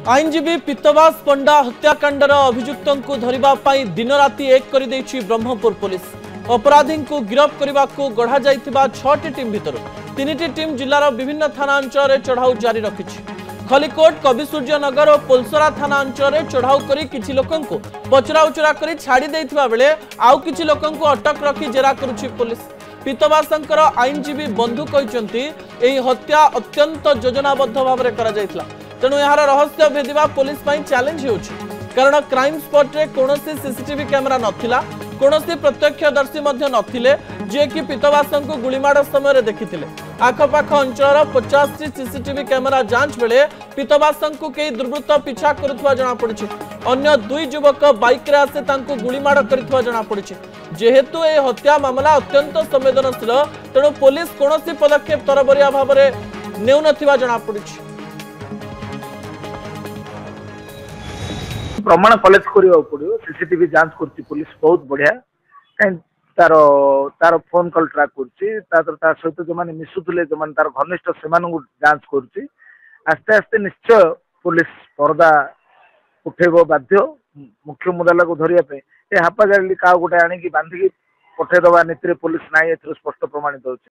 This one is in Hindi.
आईनजीवी पीतवास पंडा हत्याकांडर अभियुक्तों को धरिबा पाई दिन राति एक कर देछि ब्रह्मपुर पुलिस। अपराधी को गिरफ करने को गढ़ा जाइथिबा 6टी टीम भितर 3टी टीम जिलार विभिन्न थाना अंचल चढ़ाऊ जारी रखिछि। खलिकोट कविसूर्यनगर और पोलसरा थाना अंचल चढ़ाऊ करी किछि लोकन को पचरा उचरा करी छाड़ी देइथिबा बेले आउ किछि लोकन को अटक रखी जेरा करुछि पुलिस। पीतवासंकर आईनजीवी बंधु कहते एही हत्या अत्यंत योजनाबद्ध भाव में करा जाइथिला। तेणु यार रहस्य भेदिबा पुलिस पई चैलेंज होउछि, कारण क्राइम स्पॉट रे कोनोसी सीसीटीवी कैमेरा नथिला, कोनोसी प्रत्यक्षदर्शी मध्य नथिले जे कि पीतवासन को गुलीमाड़ समय देखिथिले। आखपाख अंचल 50 सीसीटीवी कैमेरा जांच बेले पीतवासन को कई दुर्वृत्त पिछा करुवा जना पड़िछि। अन्य 2 युवक बाइक रे आसे तांको गुलीमाड़ करिथवा जना पड़िछि। जेहेतु ए हत्या मामला अत्यंत संवेदनशील तेणु पुलिस कोनोसी पदक्षेप तरबरिया भाव में नेउ नथिबा जना पड़िछि। प्रमाण कलेक्ट करियो पड़ियो। सीसीटीवी जांच करछि पुलिस बहुत बढ़िया। काई तार तार फोन कॉल ट्रैक करछि, तार सहित जो माने मिसुतले जो माने तार घनिष्ठ सेमान को जांच करछि। आस्ते आस्ते निश्चय पुलिस पर्दा उठेबो बाध्य। मुख्य मुद्दा को धरिया पे ए हापाजाली का गोटे आनी की बांधी की पठे दबा नीति पुलिस नाही एथरो स्पष्ट प्रमाणित होछि।